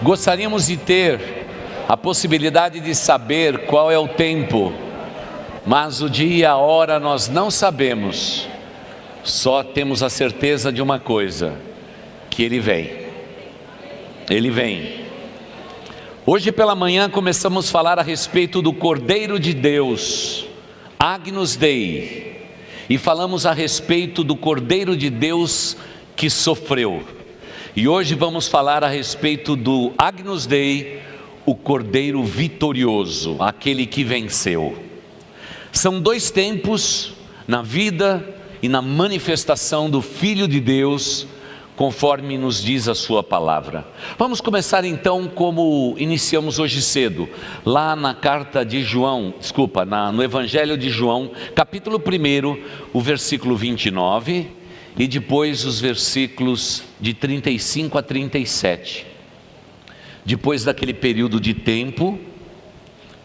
Gostaríamos de ter a possibilidade de saber qual é o tempo, mas o dia e a hora nós não sabemos. Só temos a certeza de uma coisa, que Ele vem. Ele vem. Hoje pela manhã começamos a falar a respeito do Cordeiro de Deus, Agnus Dei, e falamos a respeito do Cordeiro de Deus que sofreu. E hoje vamos falar a respeito do Agnus Dei, o Cordeiro vitorioso, aquele que venceu. São dois tempos na vida e na manifestação do Filho de Deus, conforme nos diz a sua palavra. Vamos começar então como iniciamos hoje cedo, lá na carta de João, no Evangelho de João, capítulo 1, o versículo 29, e depois os versículos de 35 a 37. Depois daquele período de tempo,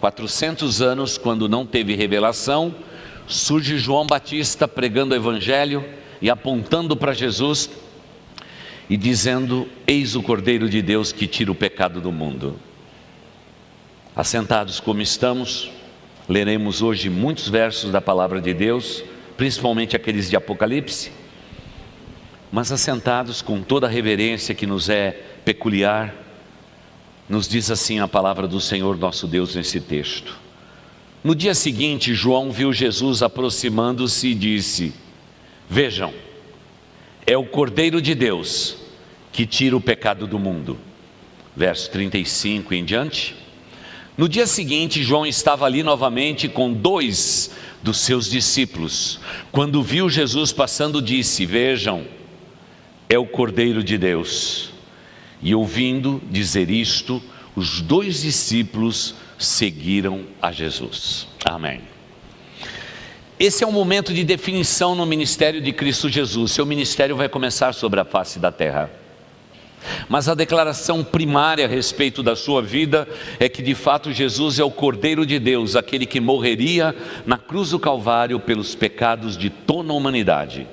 400 anos, quando não teve revelação, surge João Batista pregando o Evangelho e apontando para Jesus e dizendo: eis o Cordeiro de Deus que tira o pecado do mundo. Assentados como estamos, leremos hoje muitos versos da palavra de Deus, principalmente aqueles de Apocalipse, mas assentados com toda a reverência que nos é peculiar, nos diz assim a palavra do Senhor nosso Deus nesse texto. No dia seguinte, João viu Jesus aproximando-se e disse: vejam, é o Cordeiro de Deus que tira o pecado do mundo. Verso 35 em diante. No dia seguinte, João estava ali novamente com 2 dos seus discípulos. Quando viu Jesus passando, disse: vejam, é o Cordeiro de Deus. E ouvindo dizer isto, os 2 discípulos seguiram a Jesus. Amém. Esse é um momento de definição no ministério de Cristo Jesus. Seu ministério vai começar sobre a face da terra. Mas a declaração primária a respeito da sua vida é que de fato Jesus é o Cordeiro de Deus, aquele que morreria na cruz do Calvário pelos pecados de toda a humanidade,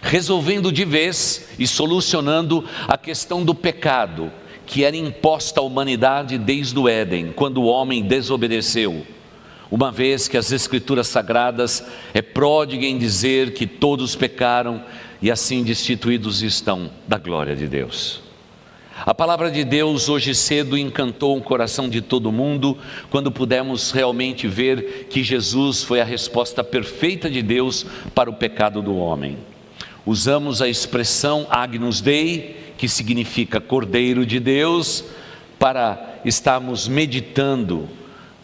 resolvendo de vez e solucionando a questão do pecado que era imposta à humanidade desde o Éden, quando o homem desobedeceu. Uma vez que as Escrituras Sagradas é pródiga em dizer que todos pecaram e assim destituídos estão da glória de Deus. A palavra de Deus hoje cedo encantou o coração de todo mundo, quando pudemos realmente ver que Jesus foi a resposta perfeita de Deus para o pecado do homem. Usamos a expressão Agnus Dei, que significa Cordeiro de Deus, para estarmos meditando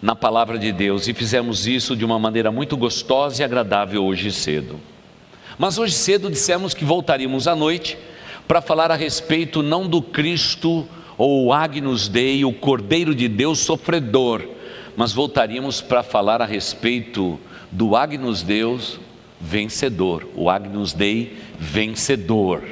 na palavra de Deus, e fizemos isso de uma maneira muito gostosa e agradável hoje cedo. Mas hoje cedo dissemos que voltaríamos à noite para falar a respeito não do Cristo ou Agnus Dei, o Cordeiro de Deus sofredor, mas voltaríamos para falar a respeito do Agnus Deus vencedor, o Agnus Dei vencedor,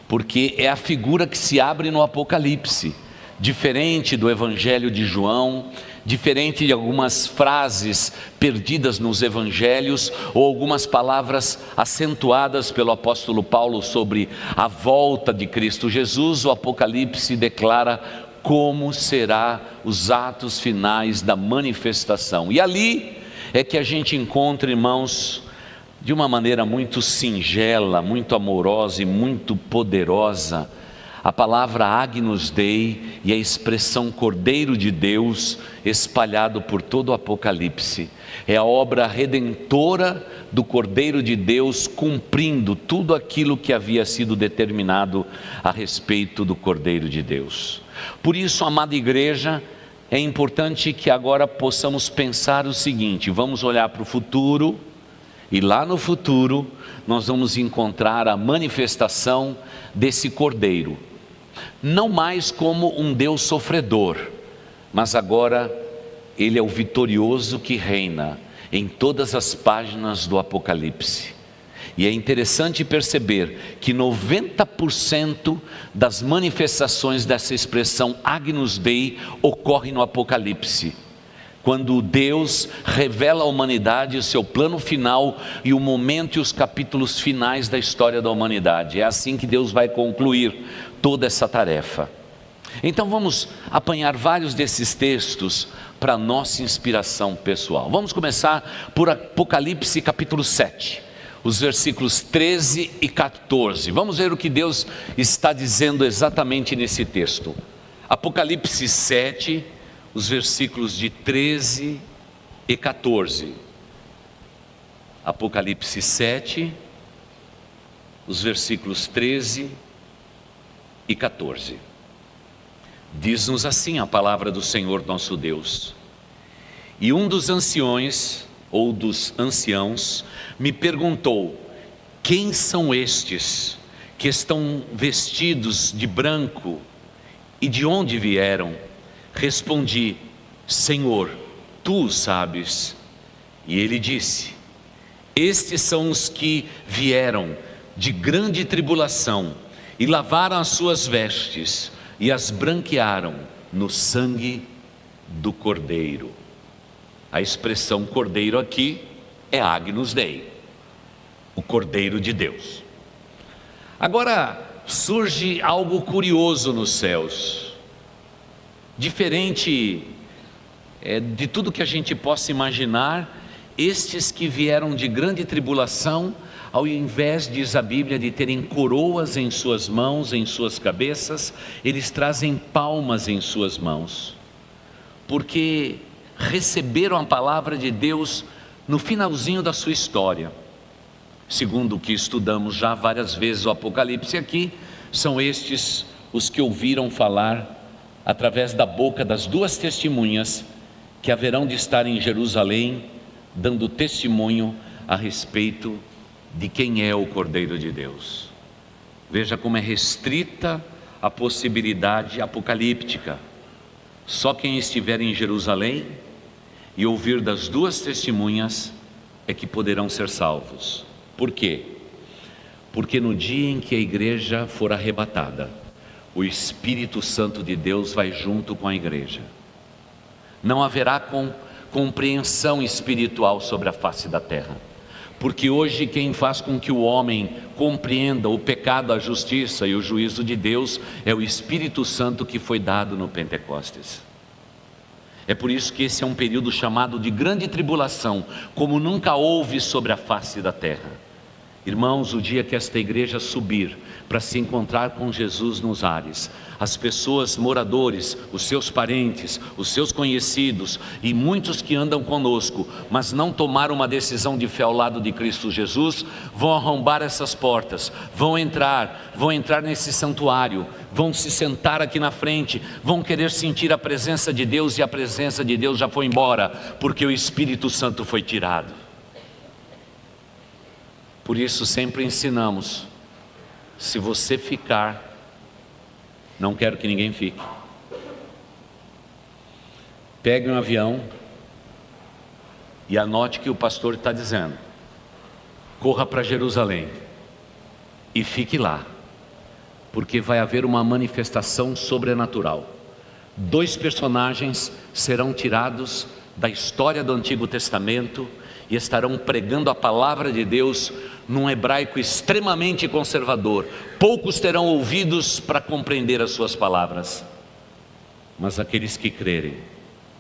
porque é a figura que se abre no Apocalipse, diferente do Evangelho de João, diferente de algumas frases perdidas nos evangelhos, ou algumas palavras acentuadas pelo apóstolo Paulo sobre a volta de Cristo Jesus. O Apocalipse declara como será os atos finais da manifestação, e ali é que a gente encontra, irmãos, de uma maneira muito singela, muito amorosa e muito poderosa, a palavra Agnus Dei e a expressão Cordeiro de Deus espalhado por todo o Apocalipse. É a obra redentora do Cordeiro de Deus, cumprindo tudo aquilo que havia sido determinado a respeito do Cordeiro de Deus. Por isso, amada igreja, é importante que agora possamos pensar o seguinte: vamos olhar para o futuro, e lá no futuro nós vamos encontrar a manifestação desse Cordeiro, não mais como um Deus sofredor, mas agora Ele é o vitorioso que reina em todas as páginas do Apocalipse. E é interessante perceber que 90% das manifestações dessa expressão Agnus Dei ocorre no Apocalipse, quando Deus revela à humanidade o seu plano final e o momento e os capítulos finais da história da humanidade. É assim que Deus vai concluir toda essa tarefa. Então vamos apanhar vários desses textos para nossa inspiração pessoal. Vamos começar por Apocalipse capítulo 7, os versículos 13 e 14. Vamos ver o que Deus está dizendo exatamente nesse texto. Apocalipse 7, os versículos de 13 e 14. Apocalipse 7, os versículos 13 e 14. Diz-nos assim a palavra do Senhor nosso Deus: e um dos anciões, ou dos anciãos, me perguntou: quem são estes que estão vestidos de branco e de onde vieram? Respondi: Senhor, tu o sabes. E ele disse: estes são os que vieram de grande tribulação e lavaram as suas vestes e as branquearam no sangue do Cordeiro. A expressão Cordeiro aqui é Agnus Dei, o Cordeiro de Deus. Agora surge algo curioso nos céus, diferente de tudo que a gente possa imaginar. Estes que vieram de grande tribulação, ao invés, diz a Bíblia, de terem coroas em suas mãos, em suas cabeças, eles trazem palmas em suas mãos, porque receberam a palavra de Deus no finalzinho da sua história. Segundo o que estudamos já várias vezes o Apocalipse aqui, são estes os que ouviram falar através da boca das duas testemunhas que haverão de estar em Jerusalém, dando testemunho a respeito de quem é o Cordeiro de Deus. Veja como é restrita a possibilidade apocalíptica. Só quem estiver em Jerusalém e ouvir das duas testemunhas é que poderão ser salvos. Por quê? Porque no dia em que a igreja for arrebatada, o Espírito Santo de Deus vai junto com a igreja. Não haverá compreensão espiritual sobre a face da terra, porque hoje quem faz com que o homem compreenda o pecado, a justiça e o juízo de Deus é o Espírito Santo que foi dado no Pentecostes. É por isso que esse é um período chamado de grande tribulação, como nunca houve sobre a face da terra. Irmãos, o dia que esta igreja subir para se encontrar com Jesus nos ares, as pessoas, moradores, os seus parentes, os seus conhecidos e muitos que andam conosco, mas não tomaram uma decisão de fé ao lado de Cristo Jesus, vão arrombar essas portas, vão entrar nesse santuário, vão se sentar aqui na frente, vão querer sentir a presença de Deus, e a presença de Deus já foi embora, porque o Espírito Santo foi tirado. Por isso sempre ensinamos: se você ficar, não quero que ninguém fique. Pegue um avião e anote o que o pastor está dizendo. Corra para Jerusalém e fique lá, porque vai haver uma manifestação sobrenatural. 2 personagens serão tirados da história do Antigo Testamento e estarão pregando a palavra de Deus num hebraico extremamente conservador. Poucos terão ouvidos para compreender as suas palavras, mas aqueles que crerem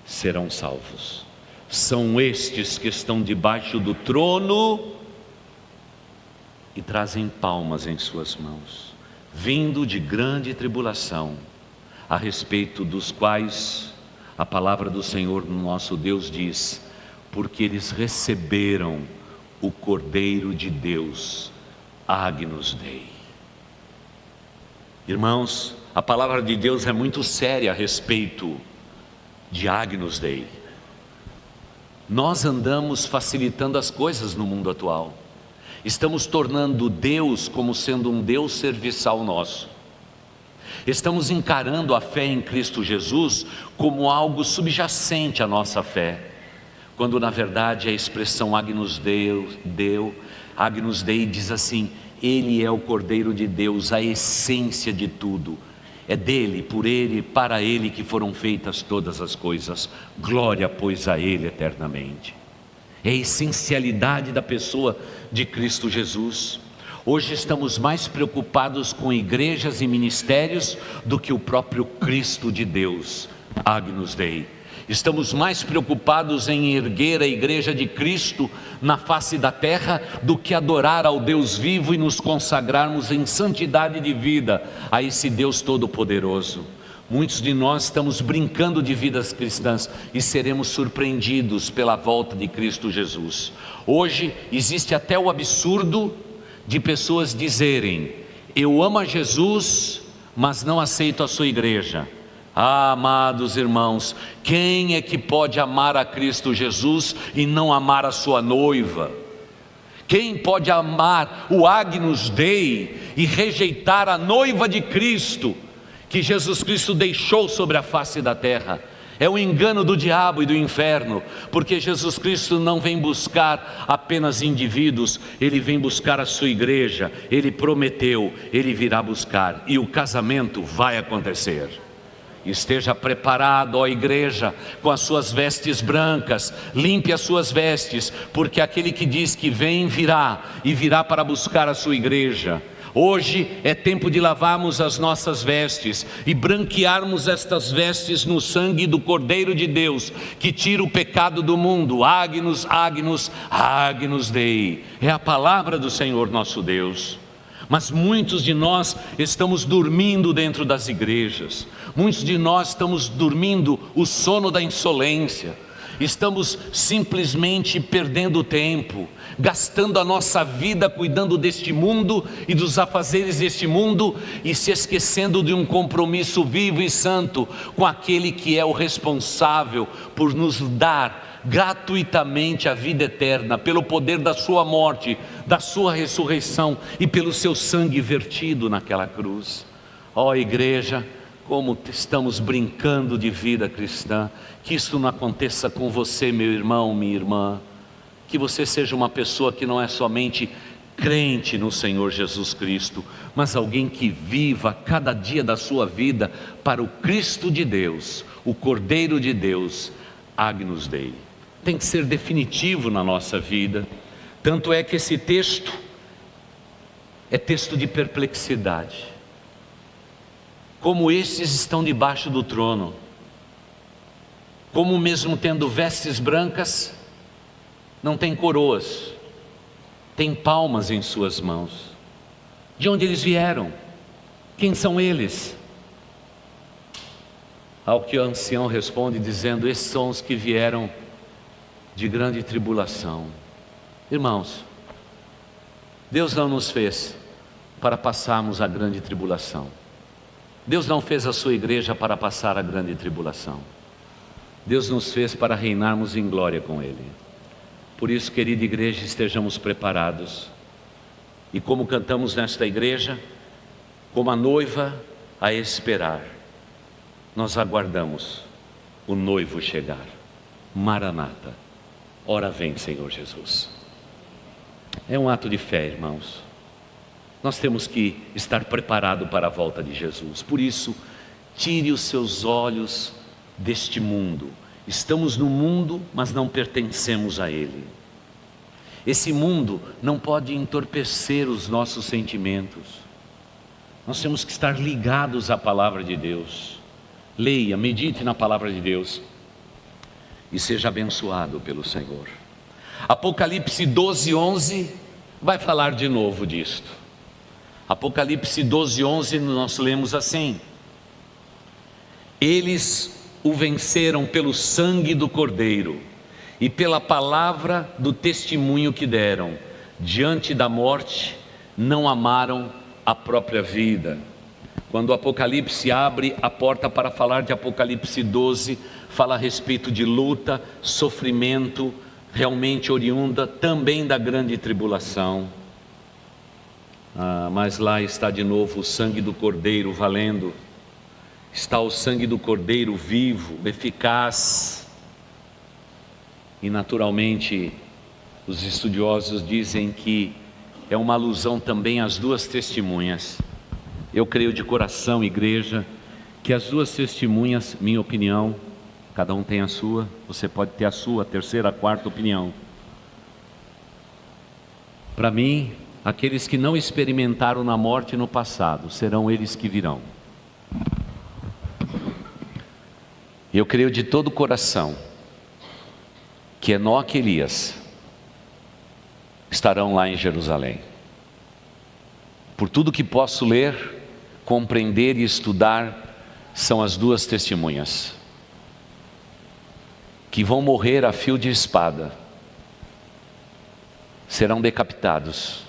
serão salvos. São estes que estão debaixo do trono e trazem palmas em suas mãos, vindo de grande tribulação, a respeito dos quais a palavra do Senhor nosso Deus diz: porque eles receberam o Cordeiro de Deus, Agnus Dei. Irmãos, a palavra de Deus é muito séria a respeito de Agnus Dei. Nós andamos facilitando as coisas no mundo atual. Estamos tornando Deus como sendo um Deus serviçal nosso. Estamos encarando a fé em Cristo Jesus como algo subjacente à nossa fé, quando na verdade a expressão Agnus Dei diz assim: Ele é o Cordeiro de Deus, a essência de tudo. É dele, por ele, para ele que foram feitas todas as coisas. Glória, pois, a ele eternamente. É a essencialidade da pessoa de Cristo Jesus. Hoje estamos mais preocupados com igrejas e ministérios do que o próprio Cristo de Deus, Agnus Dei. Estamos mais preocupados em erguer a igreja de Cristo na face da terra do que adorar ao Deus vivo e nos consagrarmos em santidade de vida a esse Deus Todo-Poderoso. Muitos de nós estamos brincando de vidas cristãs e seremos surpreendidos pela volta de Cristo Jesus. Hoje existe até o absurdo de pessoas dizerem: eu amo a Jesus, mas não aceito a sua igreja. Ah, amados irmãos, quem é que pode amar a Cristo Jesus e não amar a sua noiva? Quem pode amar o Agnus Dei e rejeitar a noiva de Cristo, que Jesus Cristo deixou sobre a face da terra? É um engano do diabo e do inferno, porque Jesus Cristo não vem buscar apenas indivíduos, Ele vem buscar a sua igreja. Ele prometeu, Ele virá buscar, e o casamento vai acontecer. Esteja preparado, ó igreja, com as suas vestes brancas, limpe as suas vestes, porque aquele que diz que vem, virá, e virá para buscar a sua igreja. Hoje é tempo de lavarmos as nossas vestes e branquearmos estas vestes no sangue do Cordeiro de Deus, que tira o pecado do mundo. Agnus, Agnus, Agnus Dei, é a palavra do Senhor nosso Deus. Mas muitos de nós estamos dormindo dentro das igrejas, muitos de nós estamos dormindo o sono da insolência, estamos simplesmente perdendo tempo, gastando a nossa vida cuidando deste mundo e dos afazeres deste mundo e se esquecendo de um compromisso vivo e santo com aquele que é o responsável por nos dar gratuitamente a vida eterna, pelo poder da sua morte, da sua ressurreição e pelo seu sangue vertido naquela cruz. Ó igreja, como estamos brincando de vida cristã. Que isso não aconteça com você, meu irmão, minha irmã. Que você seja uma pessoa que não é somente crente no Senhor Jesus Cristo, mas alguém que viva cada dia da sua vida para o Cristo de Deus, o Cordeiro de Deus, Agnus Dei. Tem que ser definitivo na nossa vida. Tanto é que esse texto é texto de perplexidade. Como estes estão debaixo do trono, como mesmo tendo vestes brancas, não tem coroas, tem palmas em suas mãos. De onde eles vieram? Quem são eles? Ao que o ancião responde dizendo: esses são os que vieram de grande tribulação. Irmãos, Deus não nos fez para passarmos a grande tribulação. Deus não fez a sua igreja para passar a grande tribulação. Deus nos fez para reinarmos em glória com Ele. Por isso, querida igreja, estejamos preparados. E como cantamos nesta igreja, como a noiva a esperar, nós aguardamos o noivo chegar. Maranata, ora vem, Senhor Jesus. É um ato de fé, irmãos. Nós temos que estar preparados para a volta de Jesus. Por isso, tire os seus olhos deste mundo. Estamos no mundo, mas não pertencemos a ele. Esse mundo não pode entorpecer os nossos sentimentos. Nós temos que estar ligados à palavra de Deus. Leia, medite na palavra de Deus e seja abençoado pelo Senhor. Apocalipse 12:11 vai falar de novo disto. Apocalipse 12:11 nós lemos assim: eles o venceram pelo sangue do Cordeiro e pela palavra do testemunho que deram. Diante da morte não amaram a própria vida. Quando o Apocalipse abre a porta para falar de Apocalipse 12, fala a respeito de luta, sofrimento, realmente oriunda também da grande tribulação. Mas lá está de novo o sangue do Cordeiro valendo. Está o sangue do Cordeiro vivo, eficaz. E naturalmente os estudiosos dizem que é uma alusão também às duas testemunhas. Eu creio de coração, igreja, que as duas testemunhas, minha opinião, cada um tem a sua, você pode ter a sua, a terceira, a quarta opinião. Para mim, aqueles que não experimentaram na morte no passado, serão eles que virão. Eu creio de todo o coração que Enoque e Elias estarão lá em Jerusalém. Por tudo que posso ler, compreender e estudar, são as duas testemunhas que vão morrer a fio de espada, serão decapitados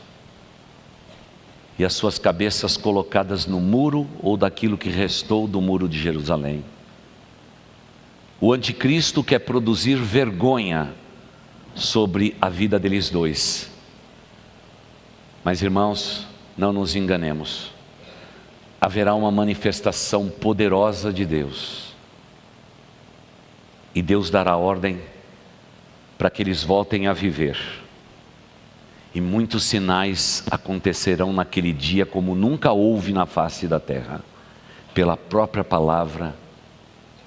e as suas cabeças colocadas no muro ou daquilo que restou do muro de Jerusalém. O anticristo quer produzir vergonha sobre a vida deles dois. Mas irmãos, não nos enganemos. Haverá uma manifestação poderosa de Deus. E Deus dará ordem para que eles voltem a viver. E muitos sinais acontecerão naquele dia como nunca houve na face da terra, pela própria palavra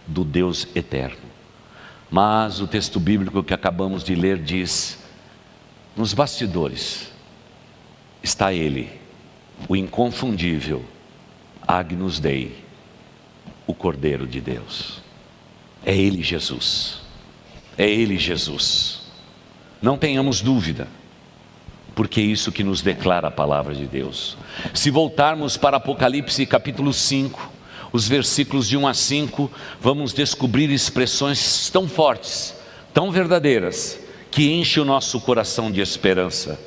do Deus eterno. Mas o texto bíblico que acabamos de ler diz: nos bastidores está Ele, o inconfundível Agnus Dei, o Cordeiro de Deus. É Ele Jesus, é Ele Jesus, não tenhamos dúvida, porque é isso que nos declara a palavra de Deus. Se voltarmos para Apocalipse capítulo 5, os versículos de 1 a 5, vamos descobrir expressões tão fortes, tão verdadeiras, que enchem o nosso coração de esperança.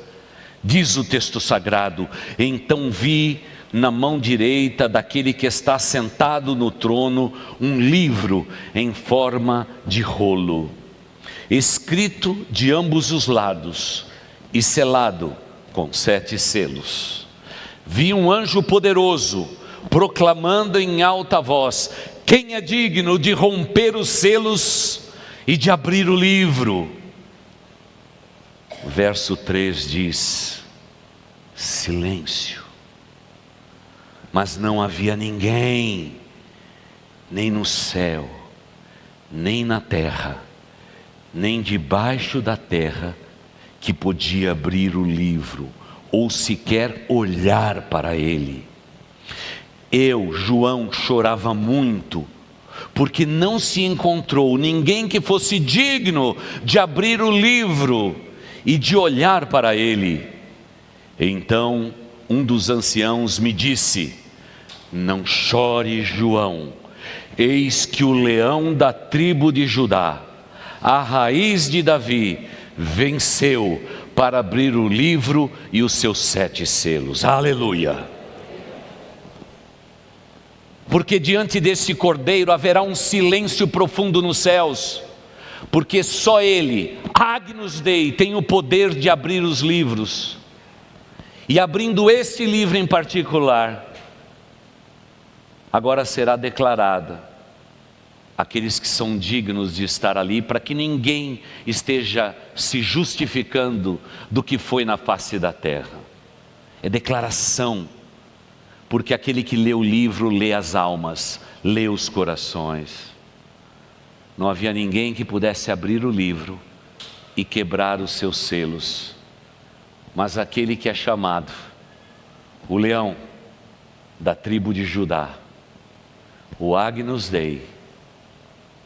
Diz o texto sagrado: então vi na mão direita daquele que está sentado no trono um livro em forma de rolo, escrito de ambos os lados e selado com 7 selos. Vi um anjo poderoso proclamando em alta voz: quem é digno de romper os selos e de abrir o livro? Verso 3 diz: silêncio. Mas não havia ninguém, nem no céu, nem na terra, nem debaixo da terra, que podia abrir o livro, ou sequer olhar para ele. Eu, João, chorava muito, porque não se encontrou ninguém que fosse digno de abrir o livro e de olhar para ele. Então um dos anciãos me disse: não chore, João, eis que o leão da tribo de Judá, a raiz de Davi, venceu para abrir o livro e os seus 7 selos. Aleluia! Porque diante desse cordeiro haverá um silêncio profundo nos céus, porque só ele, Agnus Dei, tem o poder de abrir os livros. E abrindo este livro em particular, agora será declarada aqueles que são dignos de estar ali, para que ninguém esteja se justificando do que foi na face da terra. É declaração, porque aquele que lê o livro lê as almas, lê os corações. Não havia ninguém que pudesse abrir o livro e quebrar os seus selos, mas aquele que é chamado o leão da tribo de Judá, o Agnus Dei,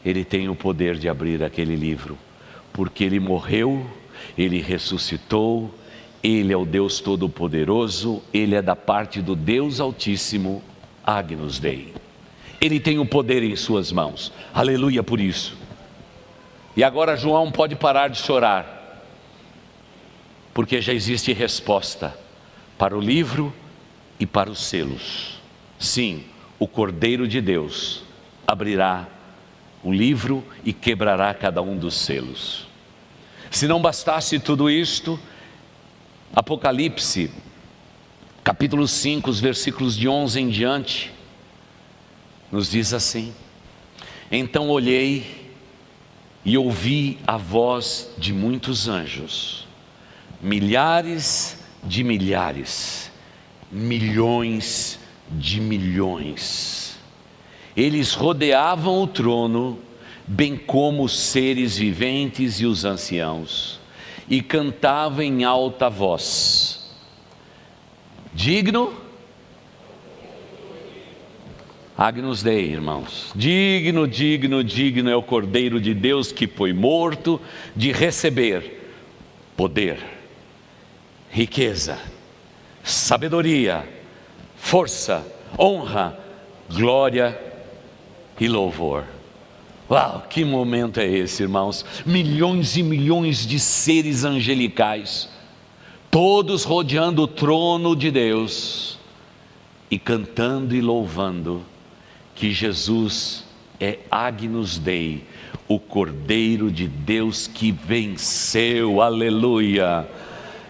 ele tem o poder de abrir aquele livro, porque ele morreu, ele ressuscitou, ele é o Deus Todo-Poderoso, ele é da parte do Deus Altíssimo, Agnus Dei. Ele tem o poder em suas mãos, aleluia por isso. E agora João pode parar de chorar, porque já existe resposta para o livro e para os selos. Sim, o Cordeiro de Deus abrirá o livro e quebrará cada um dos selos. Se não bastasse tudo isto, Apocalipse, capítulo 5, os versículos de 11 em diante, nos diz assim: então olhei e ouvi a voz de muitos anjos, milhares de milhares, milhões de milhões. Eles rodeavam o trono, bem como os seres viventes e os anciãos, e cantavam em alta voz: digno, Agnus Dei, irmãos, digno, digno, digno é o Cordeiro de Deus que foi morto de receber poder, riqueza, sabedoria, força, honra, glória e louvor. Uau, que momento é esse, irmãos? Milhões e milhões de seres angelicais, todos rodeando o trono de Deus e cantando e louvando que Jesus é Agnus Dei, o Cordeiro de Deus que venceu, aleluia.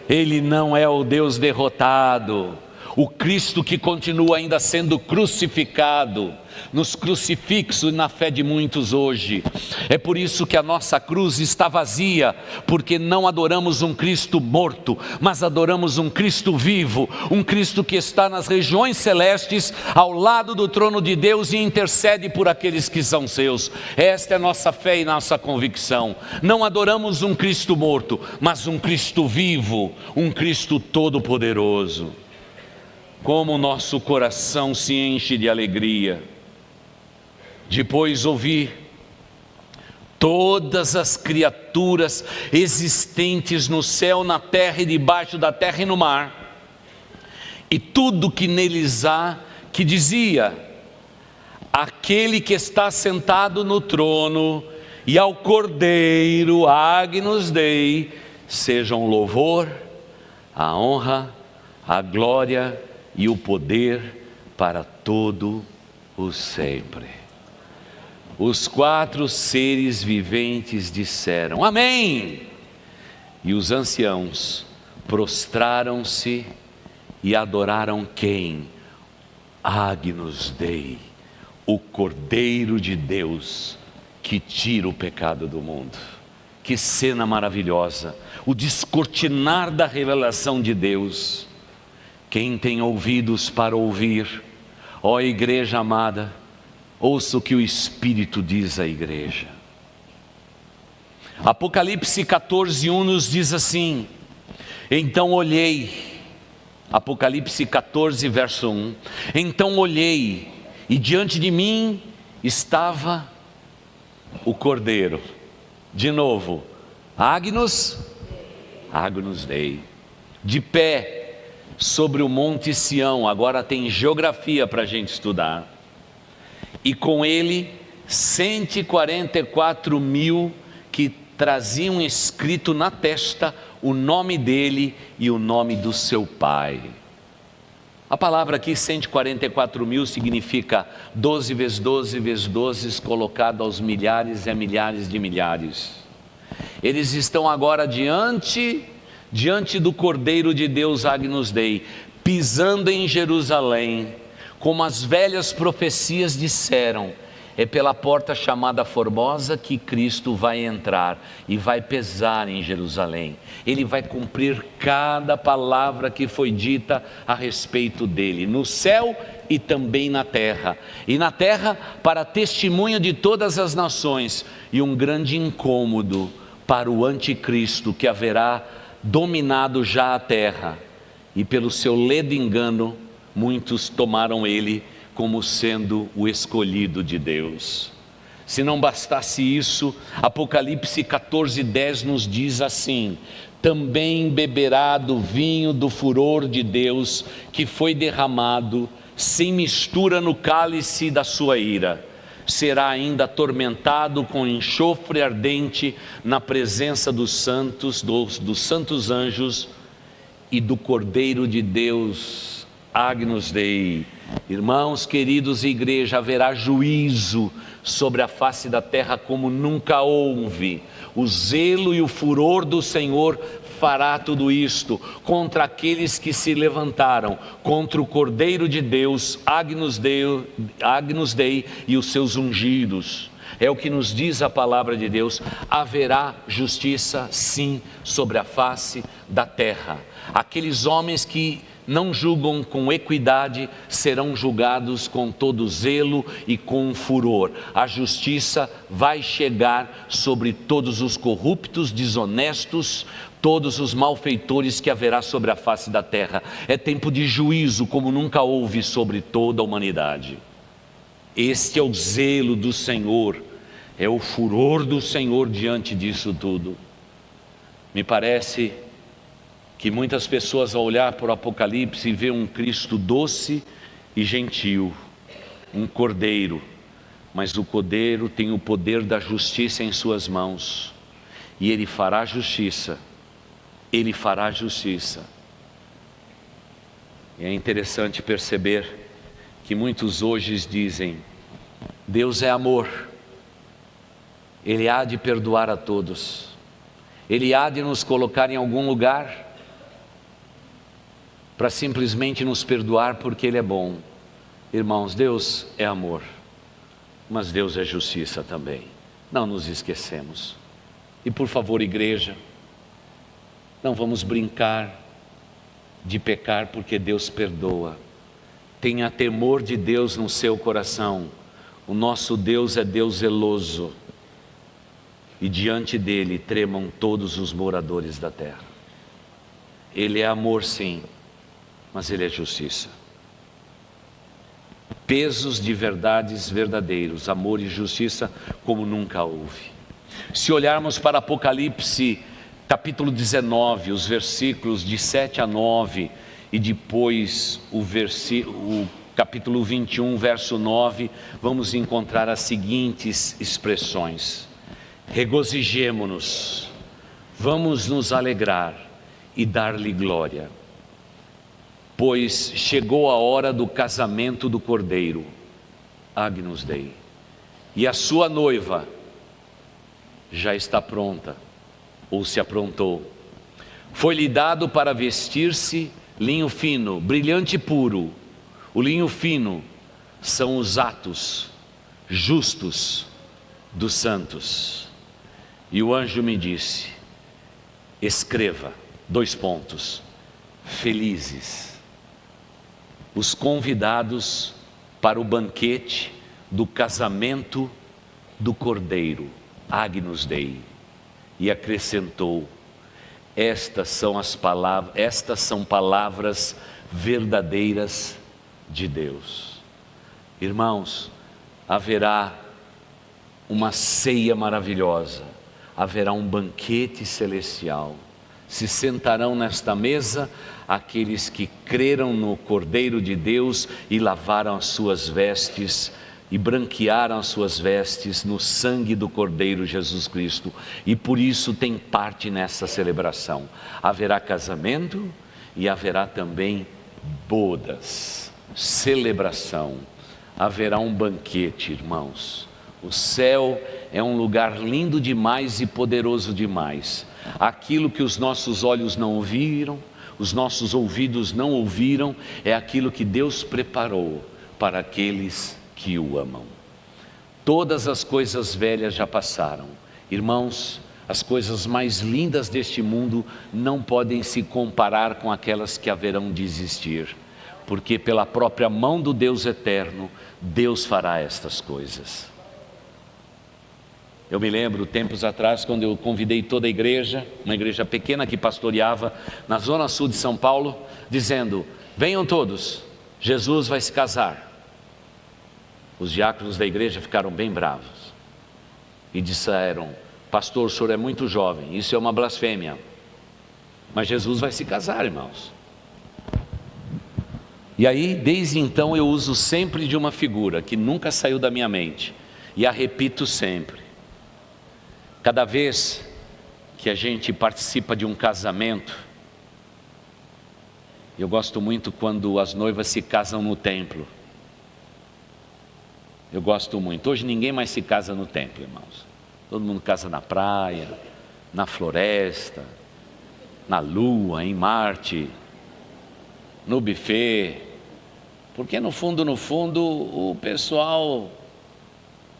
Ele não é o Deus derrotado, o Cristo que continua ainda sendo crucificado, nos crucifixos na fé de muitos hoje. É por isso que a nossa cruz está vazia, porque não adoramos um Cristo morto, mas adoramos um Cristo vivo, um Cristo que está nas regiões celestes, ao lado do trono de Deus e intercede por aqueles que são seus. Esta é a nossa fé e nossa convicção. Não adoramos um Cristo morto, mas um Cristo vivo, um Cristo todo-poderoso. Como o nosso coração se enche de alegria depois ouvir todas as criaturas existentes no céu, na terra e debaixo da terra e no mar, e tudo que neles há, que dizia: aquele que está sentado no trono e ao Cordeiro, Agnus Dei, sejam o louvor, a honra, a glória e o poder para todo o sempre. Os 4 seres viventes disseram: amém! E os anciãos prostraram-se e adoraram quem? Agnus Dei, o Cordeiro de Deus que tira o pecado do mundo. Que cena maravilhosa, o descortinar da revelação de Deus. Quem tem ouvidos para ouvir, ó igreja amada, ouça o que o Espírito diz à igreja. Apocalipse 14:1 nos diz assim: então olhei, Apocalipse 14 verso 1, então olhei e diante de mim estava o Cordeiro, de novo, Agnus Dei, de pé sobre o monte Sião. Agora tem geografia para a gente estudar. E com ele 144.000 que traziam escrito na testa o nome dele e o nome do seu pai. A palavra aqui 144.000 significa 12 vezes 12 vezes 12 colocado aos milhares e a milhares de milhares. Eles estão agora diante do Cordeiro de Deus, Agnus Dei, pisando em Jerusalém, como as velhas profecias disseram: é pela porta chamada Formosa que Cristo vai entrar e vai pesar em Jerusalém. Ele vai cumprir cada palavra que foi dita a respeito dele, no céu e também na terra. E na terra para testemunho de todas as nações, e um grande incômodo para o anticristo que haverá dominado já a terra, e pelo seu ledo engano muitos tomaram ele como sendo o escolhido de Deus. Se não bastasse isso, Apocalipse 14:10 nos diz assim: também beberá do vinho do furor de Deus, que foi derramado sem mistura no cálice da sua ira. Será ainda atormentado com enxofre ardente na presença dos santos, dos santos anjos e do Cordeiro de Deus, Agnus Dei. Irmãos queridos, igreja, haverá juízo sobre a face da terra como nunca houve. O zelo e o furor do Senhor fará tudo isto contra aqueles que se levantaram contra o Cordeiro de Deus, Agnus Dei e os seus ungidos. É o que nos diz a palavra de Deus. Haverá justiça sim sobre a face da terra. Aqueles homens que não julgam com equidade serão julgados com todo zelo e com furor. A justiça vai chegar sobre todos os corruptos, desonestos, todos os malfeitores que haverá sobre a face da terra. É tempo de juízo como nunca houve sobre toda a humanidade. Este é o zelo do Senhor, é o furor do Senhor diante disso tudo. Me parece que muitas pessoas, ao olhar para o Apocalipse, vêem um Cristo doce e gentil, um cordeiro, mas o cordeiro tem o poder da justiça em suas mãos, e ele fará justiça, ele fará justiça. E é interessante perceber que muitos hoje dizem: Deus é amor, Ele há de perdoar a todos, Ele há de nos colocar em algum lugar para simplesmente nos perdoar porque Ele é bom. Irmãos, Deus é amor, mas Deus é justiça também, não nos esquecemos. E por favor, igreja, não vamos brincar de pecar porque Deus perdoa. Tenha temor de Deus no seu coração. O nosso Deus é Deus zeloso, e diante dele tremam todos os moradores da terra. Ele é amor, sim, mas Ele é justiça. Pesos de verdades verdadeiros, amor e justiça como nunca houve. Se olharmos para Apocalipse capítulo 19, os versículos de 7 a 9, e depois o capítulo 21, verso 9, vamos encontrar as seguintes expressões: regozijemo-nos, vamos nos alegrar e dar-lhe glória, pois chegou a hora do casamento do Cordeiro, Agnus Dei, e a sua noiva já está pronta, ou se aprontou. Foi-lhe dado para vestir-se linho fino, brilhante e puro. O linho fino são os atos justos dos santos. E o anjo me disse: escreva, felizes os convidados para o banquete do casamento do Cordeiro, Agnus Dei. E acrescentou: estas são palavras verdadeiras de Deus. Irmãos, haverá uma ceia maravilhosa, haverá um banquete celestial. Se sentarão nesta mesa aqueles que creram no Cordeiro de Deus e lavaram as suas vestes e branquearam as suas vestes no sangue do Cordeiro Jesus Cristo, e por isso tem parte nessa celebração. Haverá casamento e haverá também bodas, celebração, haverá um banquete, irmãos. O céu é um lugar lindo demais e poderoso demais. Aquilo que os nossos olhos não ouviram, os nossos ouvidos não ouviram, é aquilo que Deus preparou para aqueles que o amam. Todas as coisas velhas já passaram. Irmãos, as coisas mais lindas deste mundo não podem se comparar com aquelas que haverão de existir, porque pela própria mão do Deus eterno, Deus fará estas coisas. Eu me lembro, tempos atrás, quando eu convidei toda a igreja, uma igreja pequena que pastoreava na zona sul de São Paulo, dizendo: venham todos, Jesus vai se casar. Os diáconos da igreja ficaram bem bravos e disseram: pastor, o senhor é muito jovem, isso é uma blasfêmia. Mas Jesus vai se casar, irmãos. E aí, desde então, eu uso sempre de uma figura que nunca saiu da minha mente, e a repito sempre. Cada vez que a gente participa de um casamento, eu gosto muito quando as noivas se casam no templo. Eu gosto muito. Hoje ninguém mais se casa no templo, irmãos. Todo mundo casa na praia, na floresta, na lua, em Marte, no buffet. Porque no fundo, o pessoal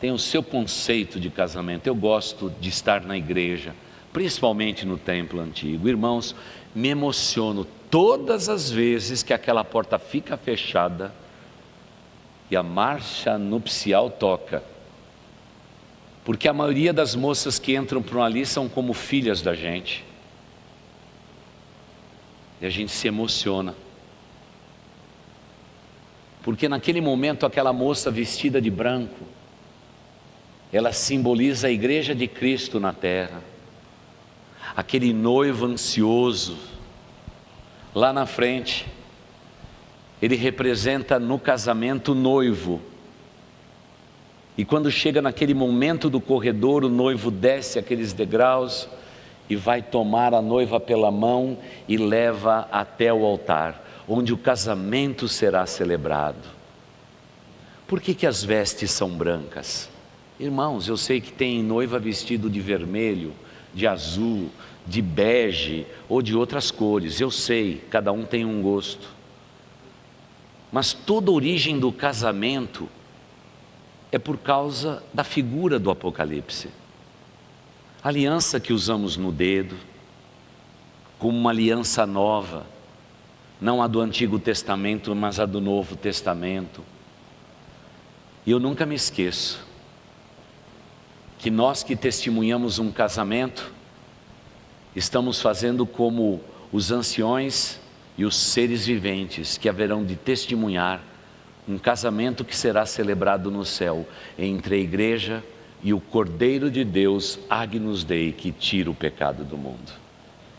tem o seu conceito de casamento. Eu gosto de estar na igreja, principalmente no templo antigo. Irmãos, me emociono todas as vezes que aquela porta fica fechada e a marcha nupcial toca, porque a maioria das moças que entram por ali são como filhas da gente, E a gente se emociona. Porque naquele momento aquela moça vestida de branco, ela simboliza a igreja de Cristo na terra. Aquele noivo ansioso, lá na frente, ele representa no casamento o noivo. E quando chega naquele momento do corredor, o noivo desce aqueles degraus e vai tomar a noiva pela mão e leva até o altar, onde o casamento será celebrado. Por que as vestes são brancas? Irmãos, eu sei que tem noiva vestido de vermelho, de azul, de bege ou de outras cores, eu sei, cada um tem um gosto. Mas toda a origem do casamento é por causa da figura do Apocalipse. A aliança que usamos no dedo, como uma aliança nova, não a do Antigo Testamento, mas a do Novo Testamento. E eu nunca me esqueço que nós que testemunhamos um casamento, estamos fazendo como os anciões e os seres viventes que haverão de testemunhar um casamento que será celebrado no céu entre a igreja e o Cordeiro de Deus, Agnus Dei, que tira o pecado do mundo.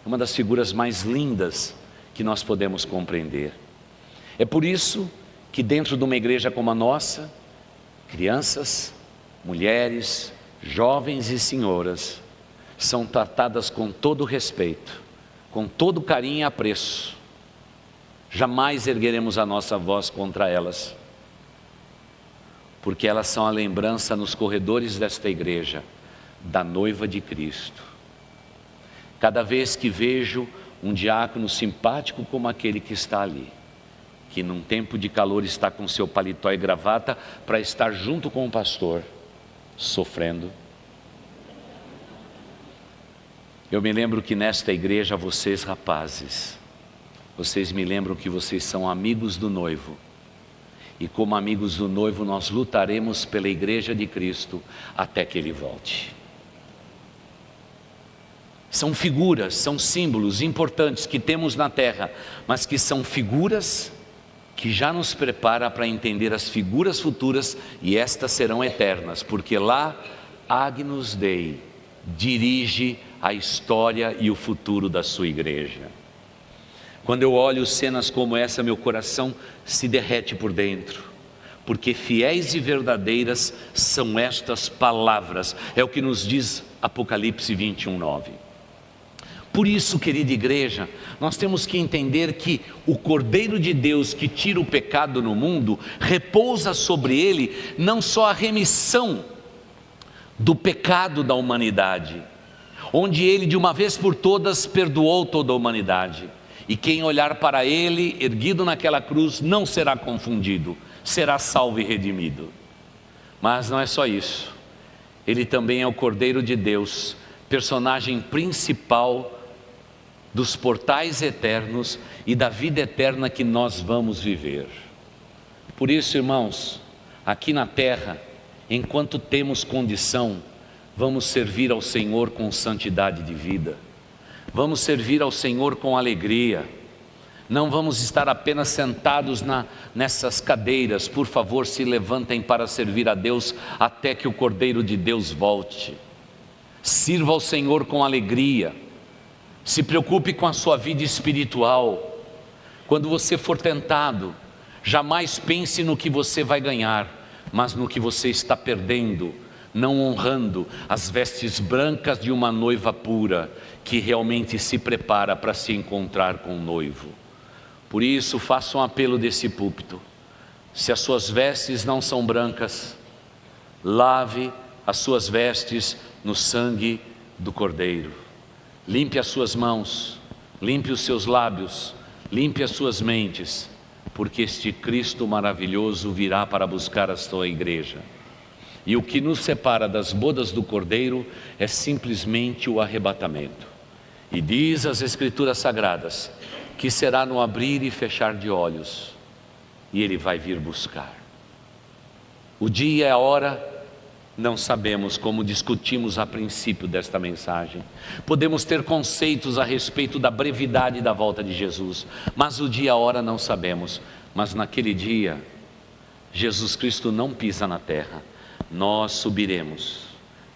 Uma das figuras mais lindas que nós podemos compreender. É por isso que dentro de uma igreja como a nossa, crianças, mulheres, jovens e senhoras são tratadas com todo respeito, com todo carinho e apreço. Jamais ergueremos a nossa voz contra elas, porque elas são a lembrança nos corredores desta igreja da noiva de Cristo. Cada vez que vejo um diácono simpático como aquele que está ali, que num tempo de calor está com seu paletó e gravata para estar junto com o pastor, sofrendo. Eu me lembro que nesta igreja vocês rapazes, vocês me lembram que vocês são amigos do noivo. E como amigos do noivo nós lutaremos pela igreja de Cristo até que Ele volte. São figuras, são símbolos importantes que temos na terra, mas que são figuras que já nos prepara para entender as figuras futuras, e estas serão eternas, porque lá Agnus Dei dirige a história e o futuro da sua igreja. Quando eu olho cenas como essa, meu coração se derrete por dentro, porque fiéis e verdadeiras são estas palavras, é o que nos diz Apocalipse 21:9. Por isso, querida igreja, nós temos que entender que o Cordeiro de Deus que tira o pecado no mundo, repousa sobre ele não só a remissão do pecado da humanidade, onde ele de uma vez por todas perdoou toda a humanidade, e quem olhar para ele erguido naquela cruz não será confundido, será salvo e redimido. Mas não é só isso, ele também é o Cordeiro de Deus, personagem principal dos portais eternos e da vida eterna que nós vamos viver. Por isso, irmãos, aqui na terra, enquanto temos condição, vamos servir ao Senhor com santidade de vida, vamos servir ao Senhor com alegria, não vamos estar apenas sentados nessas cadeiras. Por favor, se levantem para servir a Deus até que o Cordeiro de Deus volte. Sirva ao Senhor com alegria, se preocupe com a sua vida espiritual. Quando você for tentado, jamais pense no que você vai ganhar, mas no que você está perdendo, não honrando as vestes brancas de uma noiva pura, que realmente se prepara para se encontrar com o noivo. Por isso, faça um apelo desse púlpito: se as suas vestes não são brancas, lave as suas vestes no sangue do Cordeiro. Limpe as suas mãos, limpe os seus lábios, limpe as suas mentes, porque este Cristo maravilhoso virá para buscar a sua igreja. E o que nos separa das bodas do Cordeiro é simplesmente o arrebatamento. E diz as Escrituras Sagradas que será no abrir e fechar de olhos, e Ele vai vir buscar. O dia e a hora Não sabemos, como discutimos a princípio desta mensagem. Podemos ter conceitos a respeito da brevidade da volta de Jesus, mas o dia e a hora não sabemos. Mas naquele dia, Jesus Cristo não pisa na terra, nós subiremos.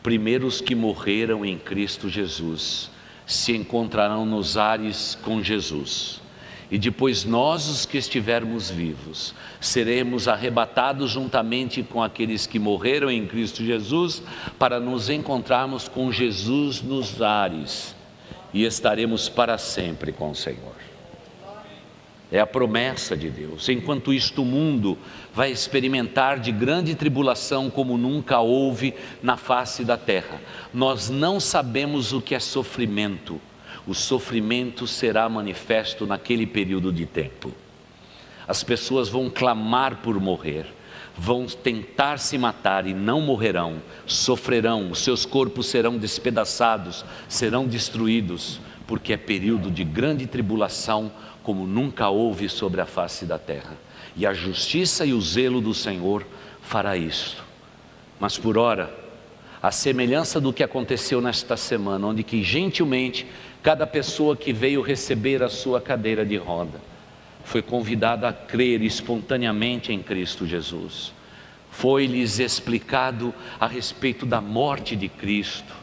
Primeiro os que morreram em Cristo Jesus se encontrarão nos ares com Jesus. E depois nós, os que estivermos vivos, seremos arrebatados juntamente com aqueles que morreram em Cristo Jesus, para nos encontrarmos com Jesus nos ares, e estaremos para sempre com o Senhor. É a promessa de Deus. Enquanto isto, o mundo vai experimentar de grande tribulação como nunca houve na face da terra. Nós não sabemos o que é sofrimento. O sofrimento será manifesto naquele período de tempo. As pessoas vão clamar por morrer, vão tentar se matar e não morrerão, sofrerão, os seus corpos serão despedaçados, serão destruídos, porque é período de grande tribulação como nunca houve sobre a face da terra. E a justiça e o zelo do Senhor fará isto. Mas por ora, a semelhança do que aconteceu nesta semana, onde que gentilmente cada pessoa que veio receber a sua cadeira de roda foi convidada a crer espontaneamente em Cristo Jesus. Foi-lhes explicado a respeito da morte de Cristo.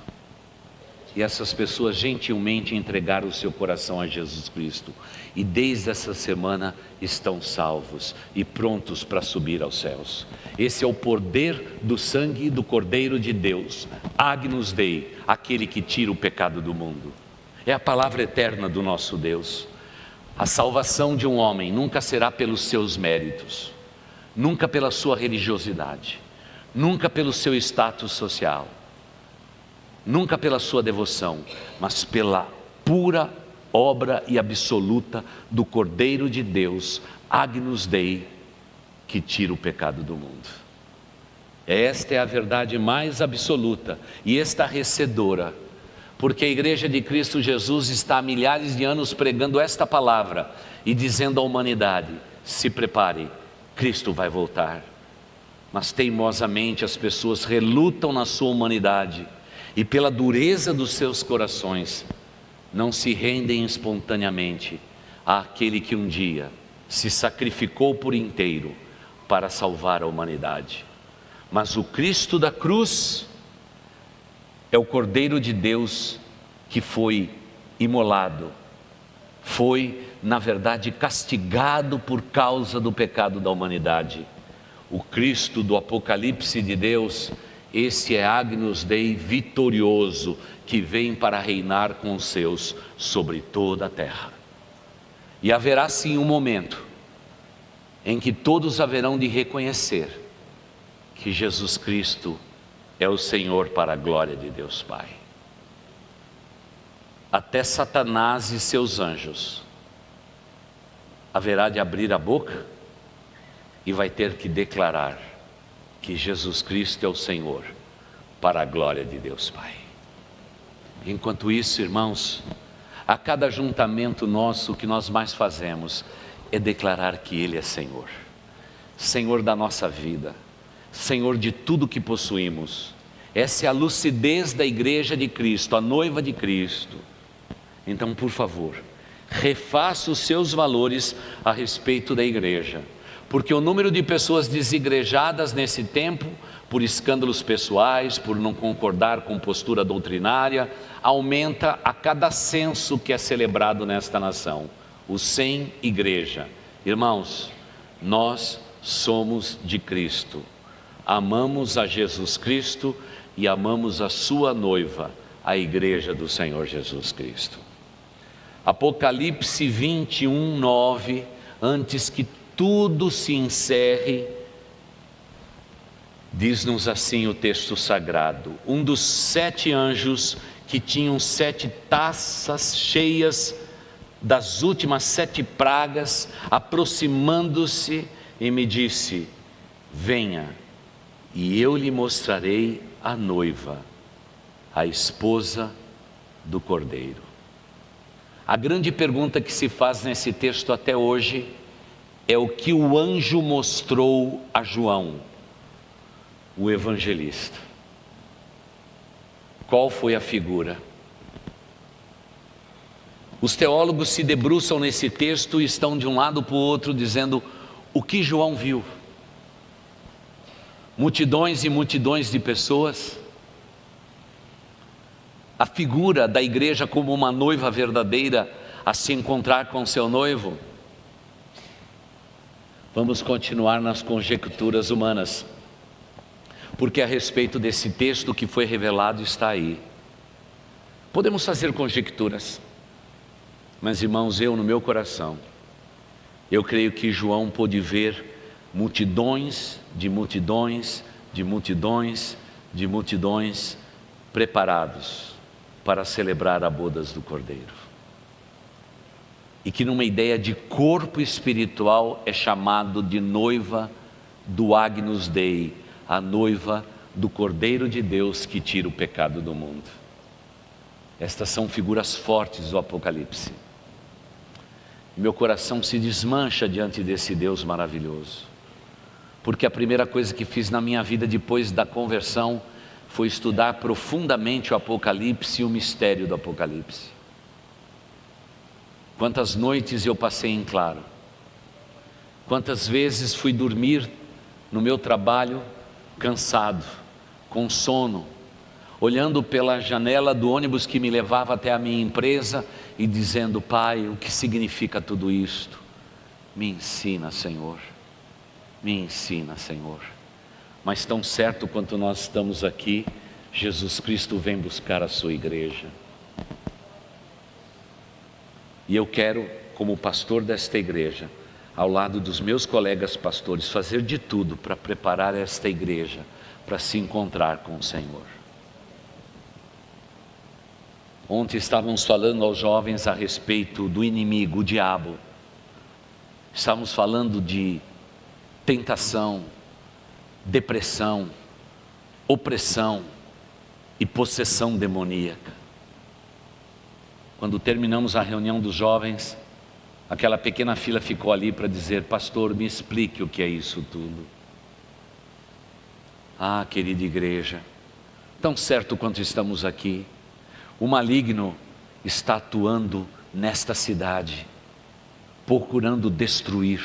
E essas pessoas gentilmente entregaram o seu coração a Jesus Cristo. E desde essa semana estão salvos e prontos para subir aos céus. Esse é o poder do sangue do Cordeiro de Deus, Agnus Dei, aquele que tira o pecado do mundo. É a palavra eterna do nosso Deus. A salvação de um homem nunca será pelos seus méritos, nunca pela sua religiosidade, nunca pelo seu status social, nunca pela sua devoção, mas pela pura obra e absoluta do Cordeiro de Deus, Agnus Dei, que tira o pecado do mundo. Esta é a verdade mais absoluta e estarrecedora, porque a igreja de Cristo Jesus está há milhares de anos pregando esta palavra e dizendo à humanidade: se prepare, Cristo vai voltar. Mas teimosamente as pessoas relutam na sua humanidade e pela dureza dos seus corações não se rendem espontaneamente àquele que um dia se sacrificou por inteiro para salvar a humanidade. Mas o Cristo da cruz é o Cordeiro de Deus que foi imolado, foi, na verdade, castigado por causa do pecado da humanidade. O Cristo do Apocalipse de Deus, esse é Agnus Dei vitorioso, que vem para reinar com os seus sobre toda a terra. E haverá sim um momento em que todos haverão de reconhecer que Jesus Cristo é o Senhor, para a glória de Deus Pai. Até Satanás e seus anjos haverá de abrir a boca e vai ter que declarar que Jesus Cristo é o Senhor, para a glória de Deus Pai. Enquanto isso, irmãos, a cada ajuntamento nosso, o que nós mais fazemos é declarar que Ele é Senhor, Senhor da nossa vida, Senhor de tudo que possuímos. Essa é a lucidez da igreja de Cristo, a noiva de Cristo. Então, por favor, refaça os seus valores a respeito da igreja, porque o número de pessoas desigrejadas nesse tempo, por escândalos pessoais, por não concordar com postura doutrinária, aumenta a cada censo que é celebrado nesta nação, o sem igreja. Irmãos, nós somos de Cristo, amamos a Jesus Cristo e amamos a sua noiva, a igreja do Senhor Jesus Cristo. Apocalipse 21, 9, antes que tudo se encerre, diz-nos assim o texto sagrado: um dos 7 anjos que tinham 7 taças cheias das últimas 7 pragas, aproximando-se, e me disse: venha, e eu lhe mostrarei a noiva, a esposa do Cordeiro. A grande pergunta que se faz nesse texto até hoje é o que o anjo mostrou a João, o evangelista. Qual foi a figura? Os teólogos se debruçam nesse texto e estão de um lado para o outro dizendo o que João viu. Multidões e multidões de pessoas. A figura da igreja como uma noiva verdadeira a se encontrar com seu noivo. Vamos continuar nas conjecturas humanas, porque a respeito desse texto que foi revelado está aí. Podemos fazer conjecturas, mas irmãos, no meu coração, eu creio que João pôde ver multidões de multidões, de multidões, de multidões preparados para celebrar a bodas do Cordeiro. E que numa ideia de corpo espiritual é chamado de noiva do Agnus Dei, a noiva do Cordeiro de Deus que tira o pecado do mundo. Estas são figuras fortes do Apocalipse. Meu coração se desmancha diante desse Deus maravilhoso, porque a primeira coisa que fiz na minha vida depois da conversão foi estudar profundamente o Apocalipse e o mistério do Apocalipse. Quantas noites eu passei em claro, quantas vezes fui dormir no meu trabalho cansado, com sono, olhando pela janela do ônibus que me levava até a minha empresa e dizendo: Pai, o que significa tudo isto? Me ensina, Senhor, me ensina, Senhor. Mas tão certo quanto nós estamos aqui, Jesus Cristo vem buscar a sua igreja. E eu quero, como pastor desta igreja, ao lado dos meus colegas pastores, fazer de tudo para preparar esta igreja para se encontrar com o Senhor. Ontem estávamos falando aos jovens a respeito do inimigo, o diabo. Estávamos falando de tentação, depressão, opressão e possessão demoníaca. Quando terminamos a reunião dos jovens, aquela pequena fila ficou ali para dizer: pastor, me explique o que é isso tudo. Ah, querida igreja, tão certo quanto estamos aqui, o maligno está atuando nesta cidade, procurando destruir.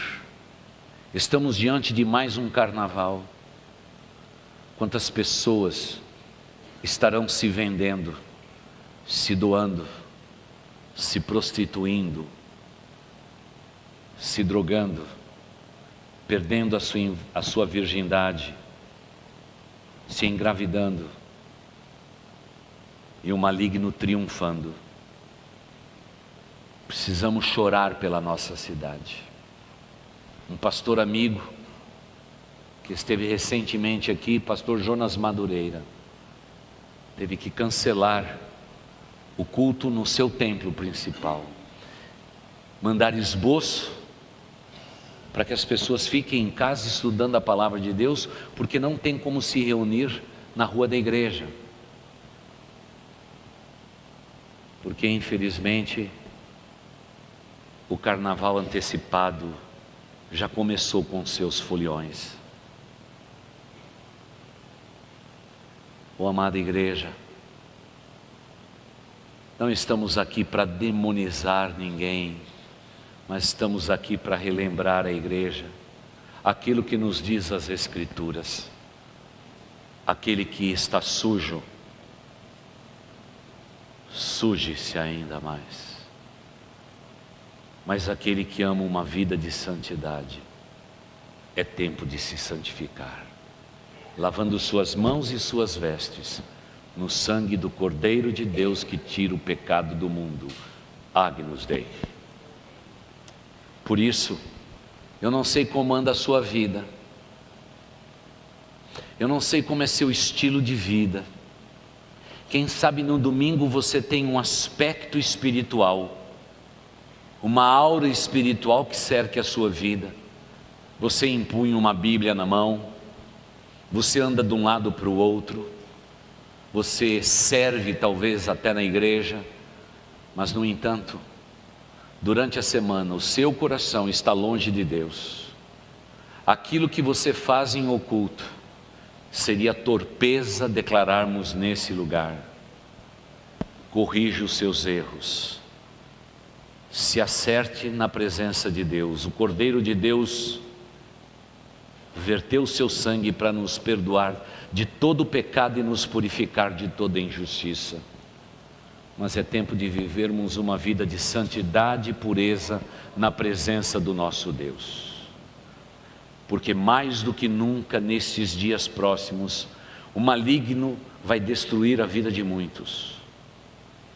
Estamos diante de mais um carnaval. Quantas pessoas estarão se vendendo, se doando, se prostituindo, se drogando, perdendo a sua virgindade, se engravidando, e o maligno triunfando. Precisamos chorar pela nossa cidade. Um pastor amigo que esteve recentemente aqui, pastor Jonas Madureira, teve que cancelar o culto no seu templo principal, mandar esboço para que as pessoas fiquem em casa estudando a palavra de Deus, porque não tem como se reunir na rua da igreja, porque infelizmente o carnaval antecipado já começou com seus foliões. Oh, amada igreja, não estamos aqui para demonizar ninguém, mas estamos aqui para relembrar a igreja aquilo que nos diz as Escrituras: aquele que está sujo, suje-se ainda mais, mas aquele que ama uma vida de santidade, é tempo de se santificar, lavando suas mãos e suas vestes no sangue do Cordeiro de Deus que tira o pecado do mundo, Agnus Dei. Por isso, eu não sei como anda a sua vida, eu não sei como é seu estilo de vida. Quem sabe no domingo você tem um aspecto espiritual, uma aura espiritual que cerca a sua vida. Você empunha uma Bíblia na mão, você anda de um lado para o outro, você serve talvez até na igreja, mas no entanto, durante a semana o seu coração está longe de Deus. Aquilo que você faz em oculto seria torpeza declararmos nesse lugar. corrija os seus erros, se acerte na presença de Deus. O Cordeiro de Deus verteu o seu sangue para nos perdoar de todo o pecado e nos purificar de toda injustiça. Mas é tempo de vivermos uma vida de santidade e pureza na presença do nosso Deus. Porque mais do que nunca nestes dias próximos, o maligno vai destruir a vida de muitos.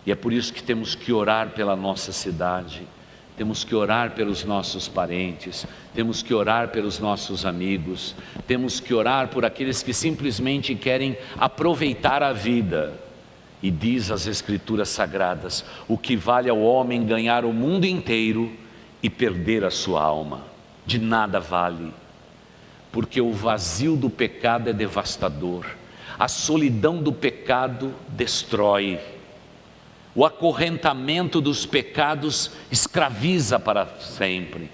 E é por isso que temos que orar pela nossa cidade, temos que orar pelos nossos parentes, temos que orar pelos nossos amigos, temos que orar por aqueles que simplesmente querem aproveitar a vida. E diz as Escrituras Sagradas: o que vale ao homem ganhar o mundo inteiro e perder a sua alma? De nada vale, porque o vazio do pecado é devastador, a solidão do pecado destrói, o acorrentamento dos pecados escraviza para sempre,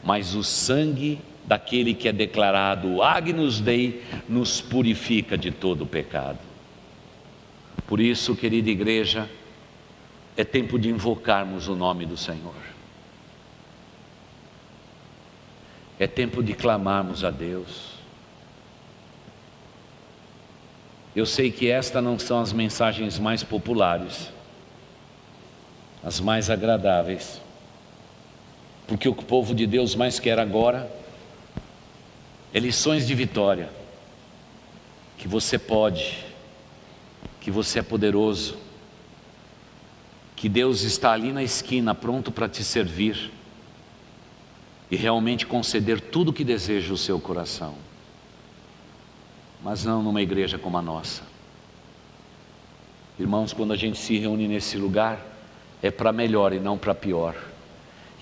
mas o sangue daquele que é declarado Agnus Dei nos purifica de todo o pecado. Por isso, querida igreja, é tempo de invocarmos o nome do Senhor. É tempo de clamarmos a Deus. Eu sei que estas não são as mensagens mais populares, as mais agradáveis, porque o que o povo de Deus mais quer agora é lições de vitória, que você pode, que você é poderoso, que Deus está ali na esquina pronto para te servir e realmente conceder tudo o que deseja o seu coração, mas não numa igreja como a nossa. Irmãos, quando a gente se reúne nesse lugar, é para melhor e não para pior,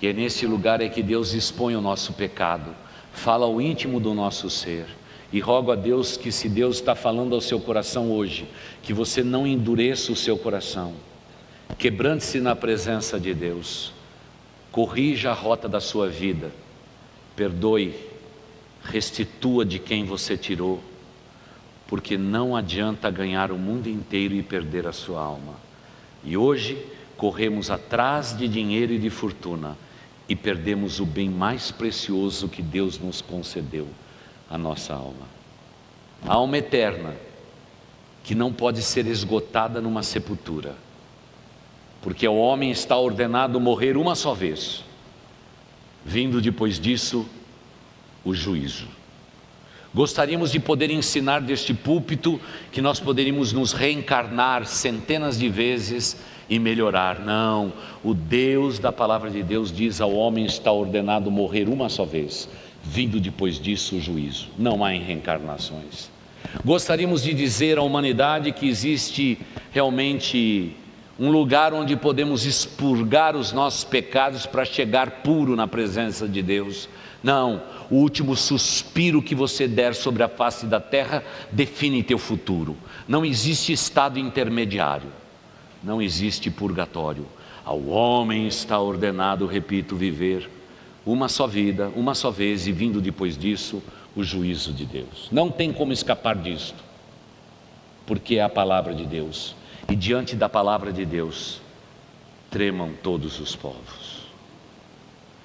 e é nesse lugar é que Deus expõe o nosso pecado, fala ao íntimo do nosso ser. E rogo a Deus que, se Deus está falando ao seu coração hoje, que você não endureça o seu coração, quebrante-se na presença de Deus, corrija a rota da sua vida, perdoe, restitua de quem você tirou, porque não adianta ganhar o mundo inteiro e perder a sua alma. E hoje corremos atrás de dinheiro e de fortuna e perdemos o bem mais precioso que Deus nos concedeu: a nossa alma, a alma eterna, que não pode ser esgotada numa sepultura, porque o homem está ordenado morrer uma só vez, vindo depois disso o juízo. Gostaríamos de poder ensinar deste púlpito que nós poderíamos nos reencarnar centenas de vezes e melhorar. Não, o Deus da palavra de Deus diz: ao homem está ordenado morrer uma só vez, vindo depois disso o juízo. Não há reencarnações. Gostaríamos de dizer à humanidade que existe realmente um lugar onde podemos expurgar os nossos pecados para chegar puro na presença de Deus. Não, o último suspiro que você der sobre a face da terra define teu futuro. Não existe estado intermediário, não existe purgatório. Ao homem está ordenado, repito, viver uma só vida, uma só vez, e vindo depois disso o juízo de Deus. Não tem como escapar disto, porque é a palavra de Deus, e diante da palavra de Deus tremam todos os povos.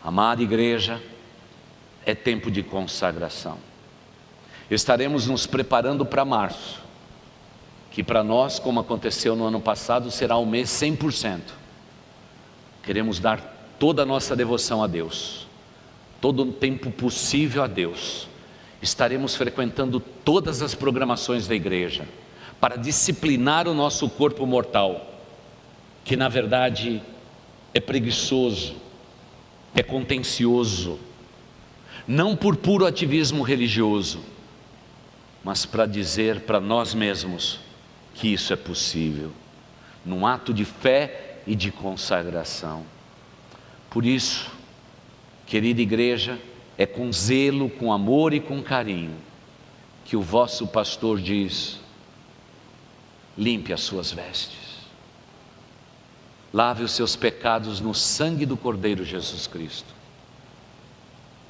Amada igreja, é tempo de consagração. Estaremos nos preparando para março, que para nós, como aconteceu no ano passado, será um mês 100%. Queremos dar toda a nossa devoção a Deus, todo o tempo possível a Deus. Estaremos frequentando todas as programações da igreja, para disciplinar o nosso corpo mortal, que na verdade é preguiçoso, é contencioso, não por puro ativismo religioso, mas para dizer para nós mesmos que isso é possível, num ato de fé e de consagração. Por isso, querida igreja, é com zelo, com amor e com carinho que o vosso pastor diz: limpe as suas vestes, lave os seus pecados no sangue do Cordeiro Jesus Cristo,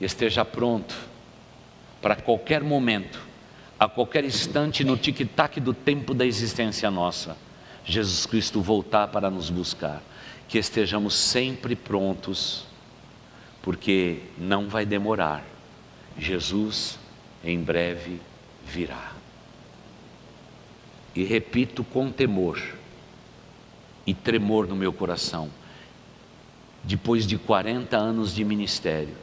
e esteja pronto para qualquer momento, a qualquer instante, no tic-tac do tempo da existência nossa, Jesus Cristo voltar para nos buscar, que estejamos sempre prontos, porque não vai demorar. Jesus em breve virá. E repito com temor e tremor no meu coração, depois de 40 anos de ministério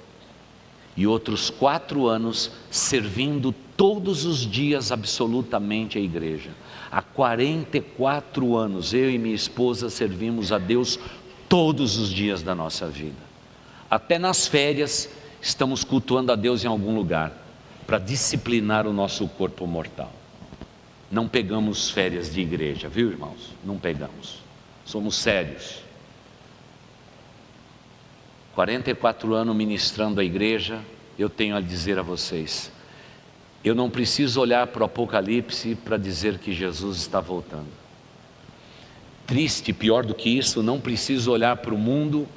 e outros 4 anos servindo todos os dias absolutamente a igreja, há 44 anos eu e minha esposa servimos a Deus todos os dias da nossa vida. Até nas férias estamos cultuando a Deus em algum lugar, para disciplinar o nosso corpo mortal. Não pegamos férias de igreja, viu, irmãos? Não pegamos. Somos sérios. 44 anos ministrando a igreja, eu tenho a dizer a vocês, eu não preciso olhar para o Apocalipse para dizer que Jesus está voltando. Triste, pior do que isso, não preciso olhar para o mundo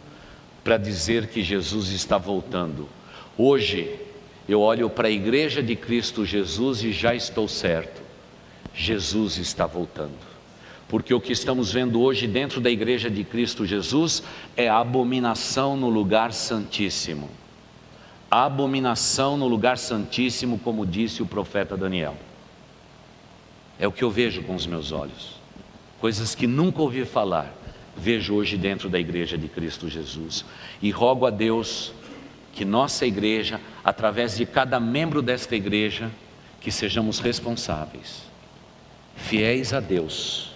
para dizer que Jesus está voltando. Hoje, eu olho para a igreja de Cristo Jesus e já estou certo, Jesus está voltando, porque o que estamos vendo hoje dentro da igreja de Cristo Jesus é a abominação no lugar santíssimo, a abominação no lugar santíssimo, como disse o profeta Daniel. É o que eu vejo com os meus olhos, coisas que nunca ouvi falar, vejo hoje dentro da igreja de Cristo Jesus, e rogo a Deus que nossa igreja, através de cada membro desta igreja, que sejamos responsáveis, fiéis a Deus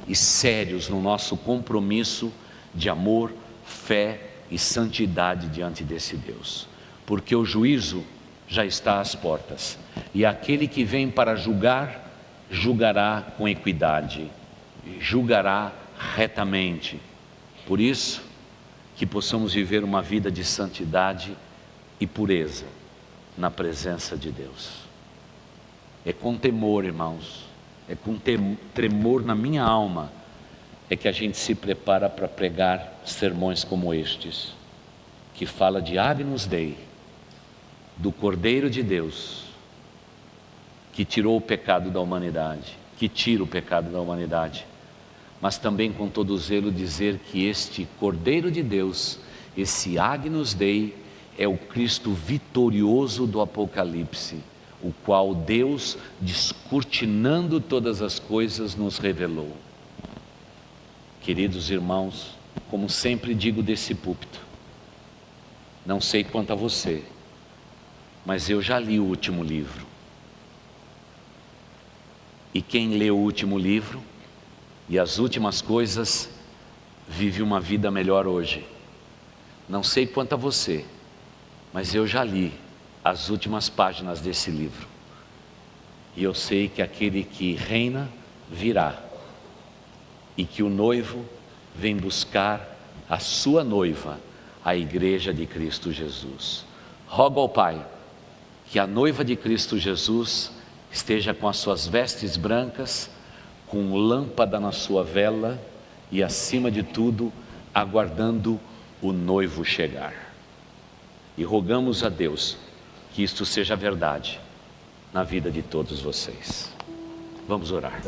e sérios no nosso compromisso de amor, fé e santidade diante desse Deus, porque o juízo já está às portas, e aquele que vem para julgar, julgará com equidade, julgará retamente. Por isso, que possamos viver uma vida de santidade e pureza na presença de Deus. É com temor, irmãos, é com tremor na minha alma, é que a gente se prepara para pregar sermões como estes, que fala de Agnus Dei, do Cordeiro de Deus, que tirou o pecado da humanidade, que tira o pecado da humanidade, mas também com todo zelo dizer que este Cordeiro de Deus, esse Agnus Dei, é o Cristo vitorioso do Apocalipse, o qual Deus, descortinando todas as coisas, nos revelou. Queridos irmãos, como sempre digo desse púlpito, não sei quanto a você, mas eu já li o último livro. E quem lê o último livro e as últimas coisas, vive uma vida melhor hoje. Não sei quanto a você, mas eu já li as últimas páginas desse livro, e eu sei que aquele que reina virá, e que o noivo vem buscar a sua noiva, a igreja de Cristo Jesus. Rogo ao Pai que a noiva de Cristo Jesus esteja com as suas vestes brancas, com lâmpada na sua vela e, acima de tudo, aguardando o noivo chegar. E rogamos a Deus que isto seja verdade na vida de todos vocês. Vamos orar.